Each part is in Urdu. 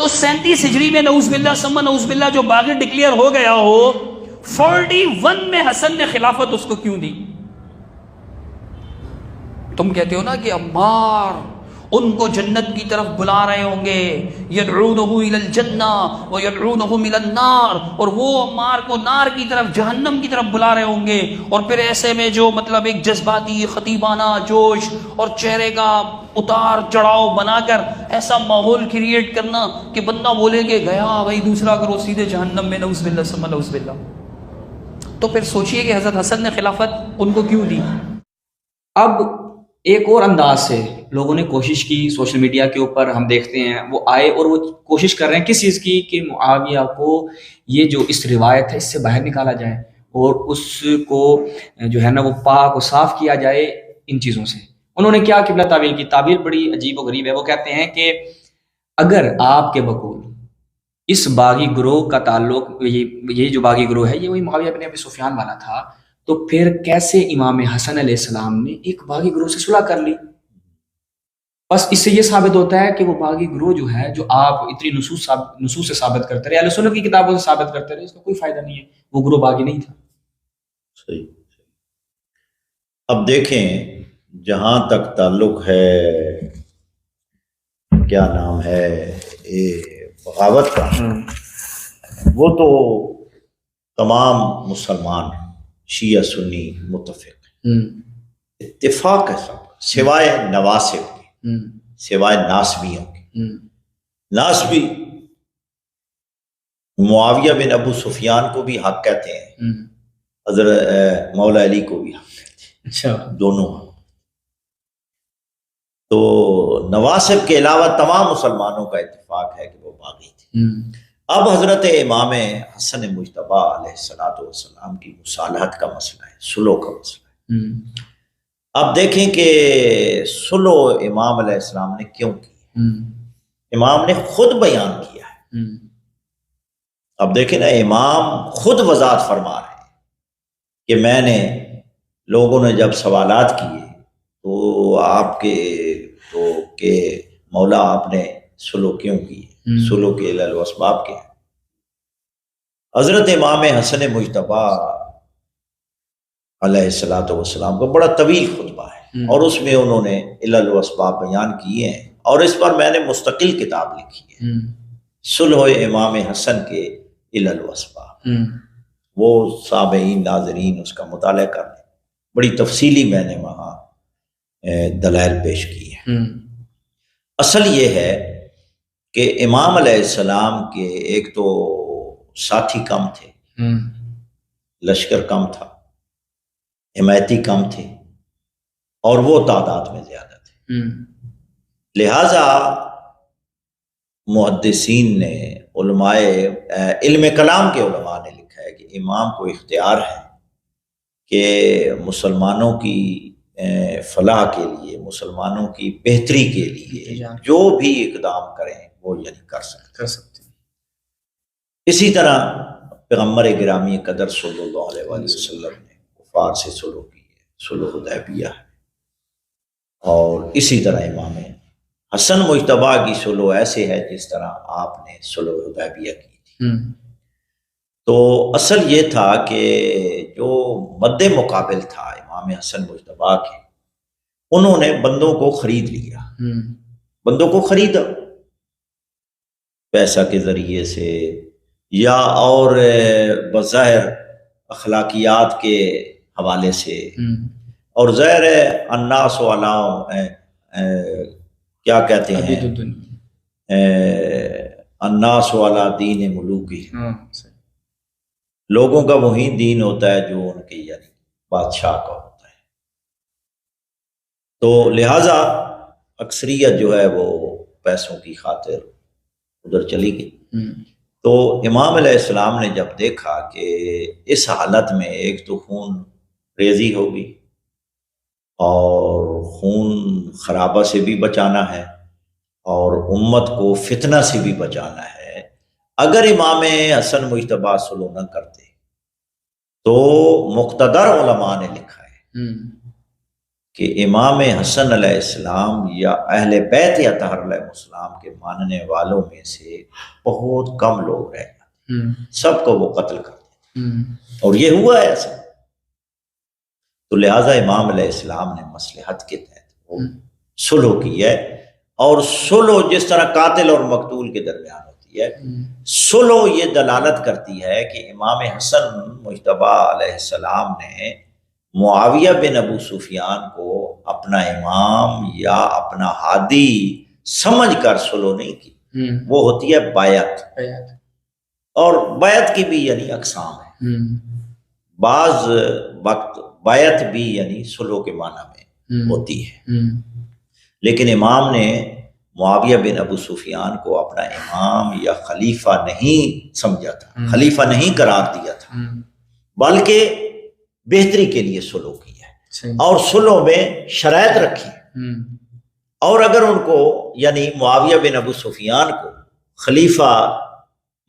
تو 37 ہجری میں نعوذ باللہ ثم نعوذ باللہ جو باغی ڈکلیئر ہو گیا ہو، 41 میں حسن نے خلافت اس کو کیوں دی؟ تم کہتے ہو نا کہ عمار ان کو جنت کی طرف بلا رہے ہوں گے، یدعونہ الی الجنہ ویدعونہ الی النار، اور وہ عمار کو نار کی طرف، جہنم کی طرف بلا رہے ہوں گے، اور پھر ایسے میں جو مطلب ایک جذباتی خطیبانہ جوش اور چہرے کا اتار چڑھاؤ بنا کر ایسا ماحول کریٹ کرنا کہ بندہ بولے کہ گیا بھائی دوسرا کرو سیدھے جہنم میں، نعوذ باللہ ثم نعوذ باللہ۔ تو پھر سوچئے کہ حضرت حسن نے خلافت ان کو کیوں دی؟ اب ایک اور انداز سے لوگوں نے کوشش کی، سوشل میڈیا کے اوپر ہم دیکھتے ہیں وہ آئے اور وہ کوشش کر رہے ہیں کس چیز کی کہ معاویہ کو یہ جو اس روایت ہے اس سے باہر نکالا جائے اور اس کو جو ہے نا وہ پاک و صاف کیا جائے ان چیزوں سے۔ انہوں نے کیا قبلہ تعویل کی؟ تعبیر بڑی عجیب و غریب ہے۔ وہ کہتے ہیں کہ اگر آپ کے بقول اس باغی گروہ کا تعلق، یہ جو باغی گروہ ہے یہ وہی معاویہ بن ابی سفیان والا تھا، تو پھر کیسے امام حسن علیہ السلام نے ایک باغی گروہ سے صلح کر لی؟ بس اس سے یہ ثابت ہوتا ہے کہ وہ باغی گروہ جو ہے، جو آپ اتنی نصوص سے ثابت کرتے رہے، اہل سنت کی کتابوں سے ثابت کرتے رہے، اس کا کوئی فائدہ نہیں ہے، وہ گروہ باغی نہیں تھا۔ صحیح۔ اب دیکھیں جہاں تک تعلق ہے کیا نام ہے بغاوت کا، وہ تو تمام مسلمان شیعہ سنی متفق اتفاق ہے سب، سوائے نواسب کے، سوائے ناسبیوں کے۔ ناسبی معاویہ بن ابو سفیان کو بھی حق کہتے ہیں، حضرت مولا علی کو بھی حق کہتے ہیں، دونوں۔ تو نواسب کے علاوہ تمام مسلمانوں کا اتفاق ہے کہ وہ باغی تھے۔ اب حضرت امام حسن مجتبی علیہ السلام کی مصالحت کا مسئلہ ہے، صلح کا مسئلہ ہے۔ اب دیکھیں کہ صلح امام علیہ السلام نے کیوں کی؟ امام نے خود بیان کیا ہے۔ اب دیکھیں نا، امام خود وضاحت فرما رہے ہیں کہ میں نے، لوگوں نے جب سوالات کیے تو آپ کے تو کہ مولا آپ نے صلح کیوں کی، صلح کے علل و اسباب کے ہیں۔ حضرت امام حسن مجتبی علیہ السلام کا بڑا طویل خطبہ ہے، اور اس میں انہوں نے علل و اسباب بیان کیے ہیں، اور اس پر میں نے مستقل کتاب لکھی ہے، صلح امام حسن کے علل و اسباب۔ وہ سامعین ناظرین اس کا مطالعہ کر لیں، بڑی تفصیلی میں نے وہاں دلائل پیش کی ہے۔ اصل یہ ہے کہ امام علیہ السلام کے ایک تو ساتھی کم تھے، لشکر کم تھا، حمایتی کم تھے، اور وہ تعداد میں زیادہ تھے۔ لہٰذا محدثین نے، علماء علم کلام کے علماء نے لکھا ہے کہ امام کو اختیار ہے کہ مسلمانوں کی فلاح کے لیے، مسلمانوں کی بہتری کے لیے جو بھی اقدام کریں وہ یعنی کر سکتے ہیں۔ اسی طرح پیغمبر گرامی قدر صلی اللہ علیہ وآلہ وسلم نے کفار سے صلح کی ہے، صلح حدیبیہ ہے، اور اسی طرح امام حسن مجتبی کی صلح ایسے ہے جس طرح آپ نے صلح حدیبیہ کی تھی۔ تو اصل یہ تھا کہ جو مد مقابل تھا امام حسن مجتبی کے، انہوں نے بندوں کو خرید لیا، بندوں کو خریدا پیسہ کے ذریعے سے یا اور بظاہر اخلاقیات کے حوالے سے، اور ظاہر الناس علی کیا کہتے ہیں، الناس علی دین ملوکی، لوگوں کا وہی دین ہوتا ہے جو ان کے یعنی بادشاہ کا ہوتا ہے۔ تو لہٰذا اکثریت جو ہے وہ پیسوں کی خاطر ادھر چلی گئی۔ تو امام علیہ السلام نے جب دیکھا کہ اس حالت میں ایک تو خون ریزی ہوگی اور خون خرابہ سے بھی بچانا ہے اور امت کو فتنہ سے بھی بچانا ہے، اگر امام حسن مجتبی صلح نہ کرتے تو مقتدر علماء نے لکھا ہے کہ امام حسن علیہ السلام یا اہل بیت اطہر علیہ السلام کے ماننے والوں میں سے بہت کم لوگ رہ جاتے، سب کو وہ قتل کر دیتے، اور یہ ہوا ہے ایسا۔ تو لہٰذا امام علیہ السلام نے مصلحت کے تحت وہ صلح کی ہے، اور صلح جس طرح قاتل اور مقتول کے درمیان ہوتی ہے، صلح یہ دلالت کرتی ہے کہ امام حسن مجتبیٰ علیہ السلام نے معاویہ بن ابو سفیان کو اپنا امام یا اپنا ہادی سمجھ کر صلح نہیں کی، وہ ہوتی ہے بیعت، اور بیعت کی بھی یعنی اقسام ہے، بعض وقت بیعت بھی یعنی صلح کے معنی میں ہوتی ہے، لیکن امام نے معاویہ بن ابو سفیان کو اپنا امام یا خلیفہ نہیں سمجھا تھا، خلیفہ نہیں قرار دیا تھا، بلکہ بہتری کے لیے صلح کی ہے، اور صلح میں شرائط رکھی، اور اگر ان کو یعنی معاویہ بن ابو سفیان کو خلیفہ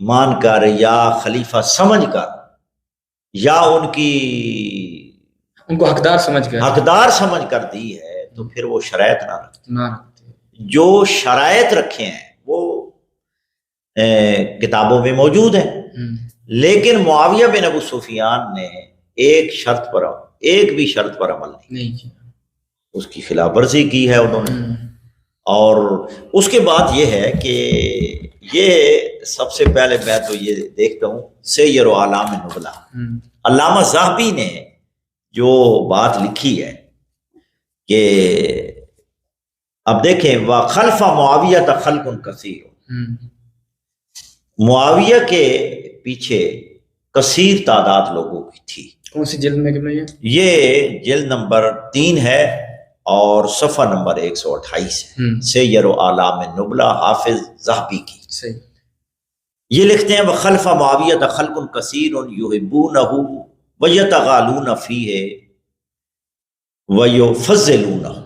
مان کر یا خلیفہ سمجھ کر یا ان کو حقدار سمجھ کر دی ہے، تو پھر وہ شرائط نہ رکھتے، جو شرائط رکھے ہیں وہ کتابوں میں موجود ہیں، لیکن معاویہ بن ابو سفیان نے ایک بھی شرط پر عمل نہیں کیا، اس کی خلاف ورزی کی ہے انہوں نے۔ اور اس کے بعد یہ ہے کہ یہ سب سے پہلے میں تو یہ دیکھتا ہوں سیر و اعلام نبلا، علامہ ذہبی نے جو بات لکھی ہے کہ اب دیکھیں وَخَلْفَ مُعَاوِيَةَ خَلْقٌ كَثِيرٌ، معاویہ کے پیچھے کثیر تعداد لوگوں کی تھی۔ کون سی جلد میں یہ جلد نمبر 3 ہے اور صفحہ نمبر 128 ہے، سیر و اعلام نبلا حافظ ذہبی کی۔ یہ لکھتے ہیں وَخَلْفَ مُعَاوِيَةَ خَلْقٌ كَثِيرٌ يُحِبُّونَهُ وَيَتَغَالُونَ فِيهِ وَيُفَضِّلُونَهُ،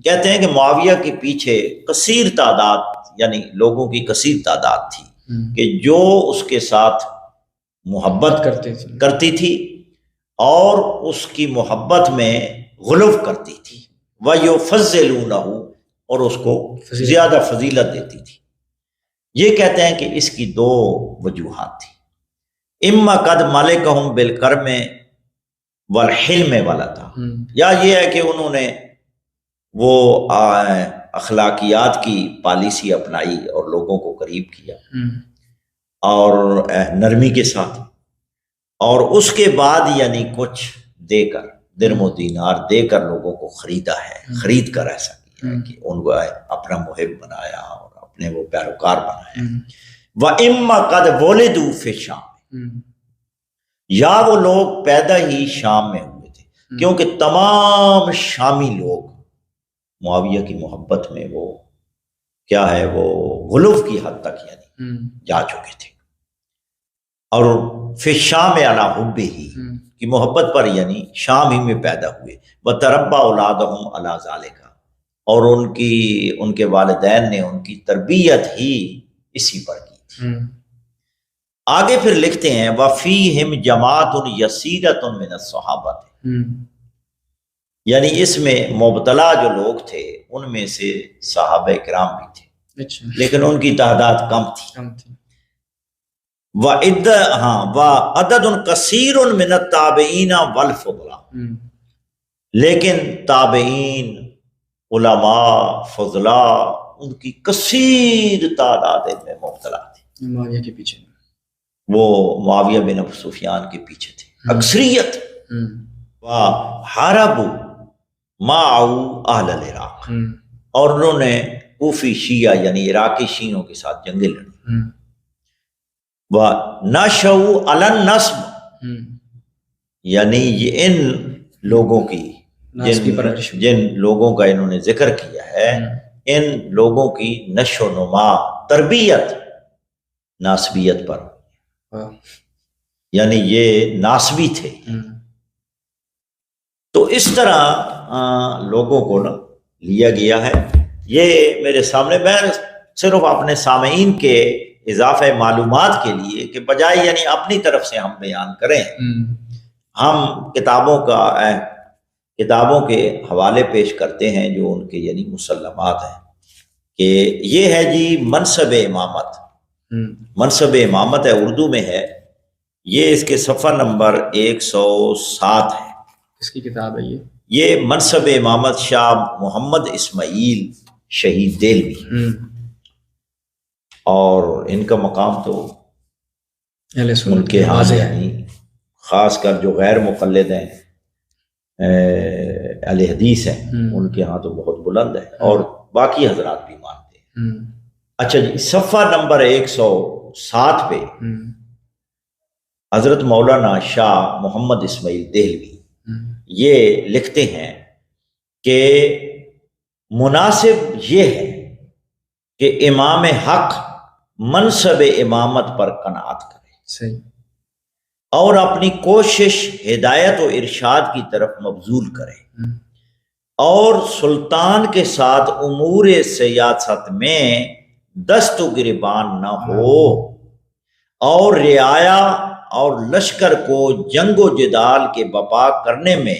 کہتے ہیں کہ معاویہ کے پیچھے کثیر تعداد یعنی لوگوں کی کثیر تعداد تھی کہ جو اس کے ساتھ محبت کرتی تھی اور اس کی محبت میں غلو کرتی تھی، وَيُفَضِّلُونَهُ، اور اس کو زیادہ فضیلت دیتی تھی۔ یہ کہتے ہیں کہ اس کی 2 وجوہات تھی، اما قد مالکہم بالکرم والحلم والا تھا، یا یہ ہے کہ انہوں نے وہ اخلاقیات کی پالیسی اپنائی اور لوگوں کو قریب کیا اور نرمی کے ساتھ، اور اس کے بعد یعنی کچھ دے کر درم و دینار دے کر لوگوں کو خریدا ہے، خرید کر ایسا کیا کہ ان کو اپنا محب بنایا اور اپنے وہ پیروکار بنایا۔ وَإِمَّا قَدْ وُلِدُوا فِي الشَّامِ، یا وہ لوگ پیدا ہی شام میں ہوئے تھے، کیونکہ تمام شامی لوگ معاویہ کی محبت میں وہ کیا ہے وہ غلو کی حد تک یعنی جا چکے تھے، اور فی الشام علی حبہ کی محبت پر یعنی شام ہی میں پیدا ہوئے، وتربى اولادہم علی ذالک، اور ان کے والدین نے ان کی تربیت ہی اسی پر کی تھی۔ آگے پھر لکھتے ہیں وَفِيهِمْ جَمَاعَةٌ يَسِيرَةٌ مِنَ الصَّحَابَةِ، یعنی اس میں مبتلا جو لوگ تھے ان میں سے صحابہ کرام بھی تھے، لیکن ان کی تعداد کم تھی۔ وَعَدَدٌ كَثِيرٌ مِنَ التَّابِعِينَ وَالْفُضَلَاءِ، لیکن تابعین، علماء، فضلاء، ان کی کثیر تعداد میں مبتلا تھی، معاویہ کے پیچھے، وہ معاویہ بن ابو سفیان کے پیچھے تھے اکثریت۔ وَحَارَبُوا مَعَهُ أَهْلَ الْعِرَاقِ، اور انہوں نے کوفی شیعہ یعنی عراقی شیعوں کے ساتھ جنگیں لڑی۔ وَنَشَوْا عَلَى النَّصْبِ، یعنی یہ ان لوگوں کی جن لوگوں کا انہوں نے ذکر کیا ہے، ان لوگوں کی نشو و نما، تربیت ناسبیت پر، یعنی یہ ناسبی تھے۔ تو اس طرح لوگوں کو لیا گیا ہے۔ یہ میرے سامنے، میں صرف اپنے سامعین کے اضافہ معلومات کے لیے کہ بجائے یعنی اپنی طرف سے ہم بیان کریں، ہم کتابوں کا کتابوں کے حوالے پیش کرتے ہیں جو ان کے یعنی مسلمات ہیں کہ یہ ہے جی منصب امامت. منصب امامت ہے، اردو میں ہے، یہ اس کے صفحہ نمبر 107 ہے. کس کی کتاب ہے یہ؟ یہ منصب امامت شاہ محمد اسماعیل شہید دہلوی، اور ان کا مقام تو ان کے ہاں یعنی خاص کر جو غیر مقلد ہیں اہل حدیث ہیں ان کے ہاں تو بہت بلند ہے، اور باقی حضرات بھی مانتے ہیں. اچھا جی، صفحہ نمبر 107 پہ حضرت مولانا شاہ محمد اسماعیل دہلوی یہ لکھتے ہیں کہ مناسب یہ ہے کہ امام حق منصب امامت پر قناعت کرے، صحیح، اور اپنی کوشش ہدایت و ارشاد کی طرف مبذول کرے، اور سلطان کے ساتھ امور سیاست میں دست و گریبان نہ ہو، اور رعایا اور لشکر کو جنگ و جدال کے بپا کرنے میں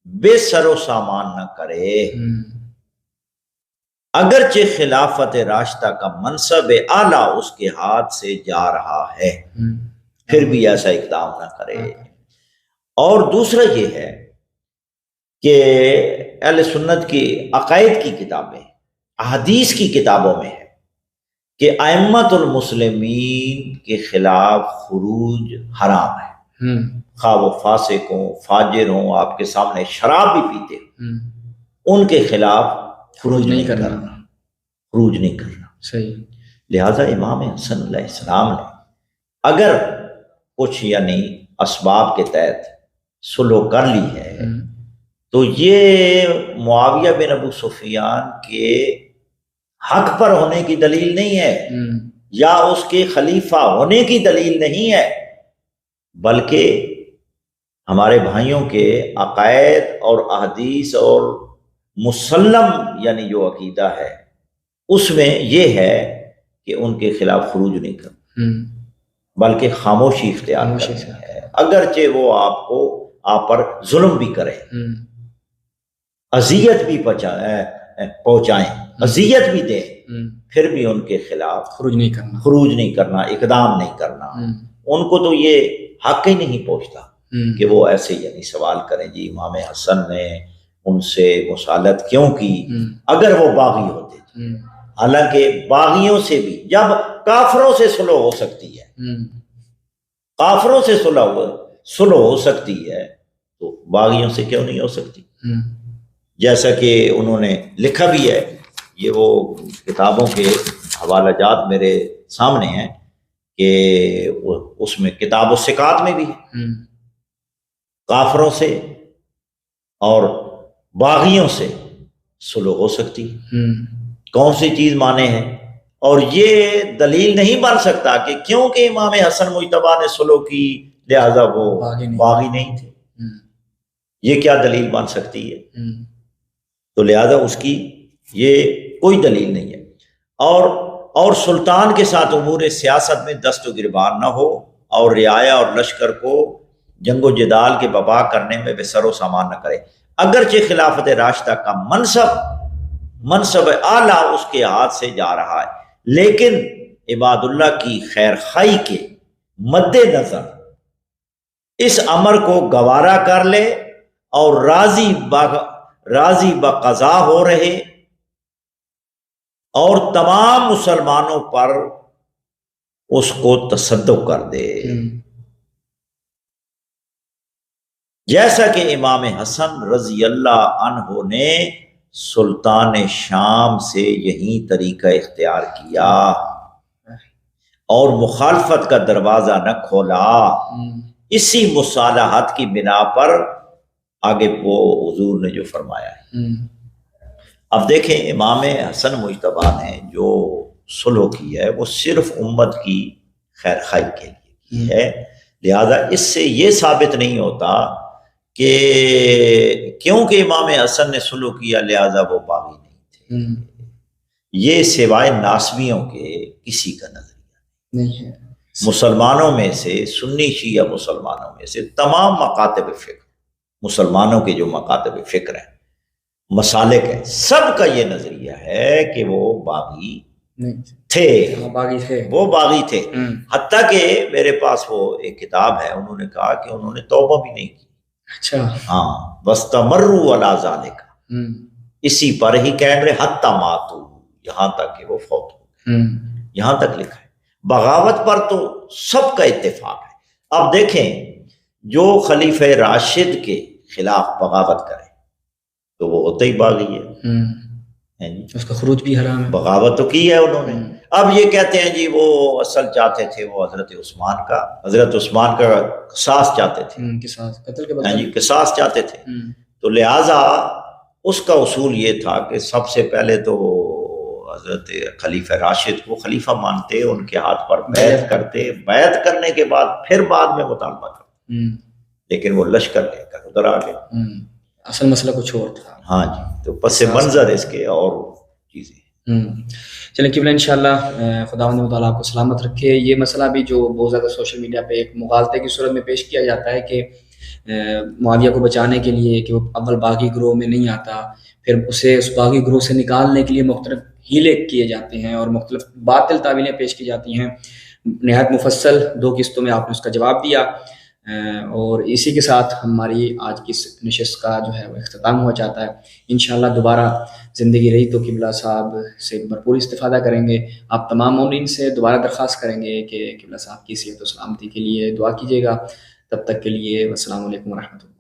بے سر و سامان نہ کرے. اگرچہ خلافت راشدہ کا منصب اعلیٰ اس کے ہاتھ سے جا رہا ہے، پھر بھی ایسا اقدام نہ کرے. اور دوسرا یہ ہے کہ اہل سنت کی عقائد کی کتابیں، احادیث کی کتابوں میں ہے کہ ائمۃ المسلمین کے خلاف خروج حرام ہے، خواہ وہ فاسق ہوں، فاجر ہوں، آپ کے سامنے شراب بھی پیتے ہوں، ان کے خلاف خروج نہیں کرنا، خروج نہیں کرنا. صحیح. لہذا امام حسن علیہ السلام نے اگر کچھ یعنی اسباب کے تحت صلح کر لی ہے تو یہ معاویہ بن ابو سفیان کے حق پر ہونے کی دلیل نہیں ہے، یا اس کے خلیفہ ہونے کی دلیل نہیں ہے، بلکہ ہمارے بھائیوں کے عقائد اور احادیث اور مسلم یعنی جو عقیدہ ہے اس میں یہ ہے کہ ان کے خلاف خروج نہیں کرنا، بلکہ خاموشی اختیار کرنی ہے، اگرچہ وہ آپ پر ظلم بھی کریں، اذیت بھی پہنچائیں، اذیت بھی دیں، پھر بھی ان کے خلاف خروج نہیں کرنا، اقدام نہیں کرنا. ان کو تو یہ حق ہی نہیں پہنچتا کہ وہ ایسے یعنی سوال کریں جی امام حسن نے ان سے مصالحت کیوں کی اگر وہ باغی ہوتے تھے. حالانکہ باغیوں سے بھی جب کافروں سے صلح ہو سکتی ہے، کافروں سے صلح ہو سکتی ہے تو باغیوں سے کیوں نہیں ہو سکتی؟ جیسا کہ انہوں نے لکھا بھی ہے، یہ وہ کتابوں کے حوالہ جات میرے سامنے ہیں کہ اس میں کتاب الثقات میں بھی ہے، کافروں سے اور باغیوں سے صلح ہو سکتی. کون سی چیز مانے ہیں؟ اور یہ دلیل نہیں بن سکتا کہ کیونکہ امام حسن مجتبیٰ نے صلح کی لہذا وہ باغی نہیں تھے. یہ کیا دلیل بن سکتی ہے؟ تو لہذا اس کی یہ کوئی دلیل نہیں ہے. اور سلطان کے ساتھ امور سیاست میں دست و گریبان نہ ہو، اور رعایا اور لشکر کو جنگ و جدال کے بپا کرنے میں بے سر و سامان نہ کرے. اگرچہ خلافت راشدہ کا منصب اعلیٰ اس کے ہاتھ سے جا رہا ہے، لیکن عباد اللہ کی خیر خواہی کے مد نظر اس امر کو گوارا کر لے اور راضی بقضا ہو رہے، اور تمام مسلمانوں پر اس کو تصدق کر دے، جیسا کہ امام حسن رضی اللہ عنہ نے سلطان شام سے یہی طریقہ اختیار کیا اور مخالفت کا دروازہ نہ کھولا. اسی مصالحت کی بنا پر آگے وہ حضور نے جو فرمایا ہے. اب دیکھیں امام حسن مجتبیٰ نے جو صلح کی ہے وہ صرف امت کی خیر خواہی کے لیے کی ہے. لہذا اس سے یہ ثابت نہیں ہوتا کہ کیونکہ امام حسن نے صلح کیا لہذا وہ باغی نہیں تھے. یہ سوائے ناسبیوں کے کسی کا نظریہ نہیں ہے. مسلمانوں میں سے، سنی شیعہ مسلمانوں میں سے تمام مکاتب فقہ مسلمانوں کے جو مکاتب فکر ہیں، مسالک ہے، سب کا یہ نظریہ ہے کہ وہ باغی تھے، باغی تھے، وہ باغی تھے۔ حتیٰ کہ میرے پاس وہ ایک کتاب ہے، انہوں نے کہا کہ انہوں نے توبہ بھی نہیں کی۔ اچھا، ہاں، وَاسْتَمَرُّوا عَلَىٰ ذَلِكَ، اسی پر ہی قائم رہے حتیٰ ماتوا، یہاں تک کہ وہ فوت ہو گئے، یہاں تک لکھا ہے۔ بغاوت پر تو سب کا اتفاق ہے۔ اب دیکھیں، جو خلیفہ راشد کے خلاف بغاوت کرے تو وہ ہوتا ہی باغی ہے، اس کا خروج بھی حرام ہے، بغاوت تو کی ہے انہوں نے۔ اب یہ کہتے ہیں جی وہ اصل چاہتے تھے وہ حضرت عثمان کا قصاص چاہتے تھے، قصاص، قتل کے بدلے، قصاص چاہتے تھے، تو لہٰذا اس کا اصول یہ تھا کہ سب سے پہلے تو حضرت خلیفہ راشد کو خلیفہ مانتے، ان کے ہاتھ پر بیعت کرتے، بیعت کرنے کے بعد پھر بعد میں مطالبہ کرتے، لیکن وہ لشکر لے کر ادھر آ گئے، اصل مسئلہ کچھ اور تھا۔ ہاں جی، تو پس منظر اس کے اور چیزیں۔ چلیں قبلہ انشاءاللہ خداوند متعالی آپ کو سلامت رکھے۔ یہ مسئلہ بھی جو بہت زیادہ سوشل میڈیا پہ ایک مغالطے کی صورت میں پیش کیا جاتا ہے کہ معاویہ کو بچانے کے لیے کہ وہ اول باغی گروہ میں نہیں آتا، پھر اسے اس باغی گروہ سے نکالنے کے لیے مختلف ہیلے کیے جاتے ہیں اور مختلف باطل تعویلیں پیش کی جاتی ہیں۔ نہایت مفصل 2 قسطوں میں آپ نے اس کا جواب دیا، اور اسی کے ساتھ ہماری آج کی نشست کا جو ہے وہ اختتام ہوا چاہتا ہے۔ انشاءاللہ دوبارہ زندگی رہی تو قبلہ صاحب سے بھرپور استفادہ کریں گے۔ آپ تمام مومنین سے دوبارہ درخواست کریں گے کہ قبلہ صاحب کی صحت و سلامتی کے لیے دعا کیجیے گا۔ تب تک کے لیے السلام علیکم ورحمۃ اللہ۔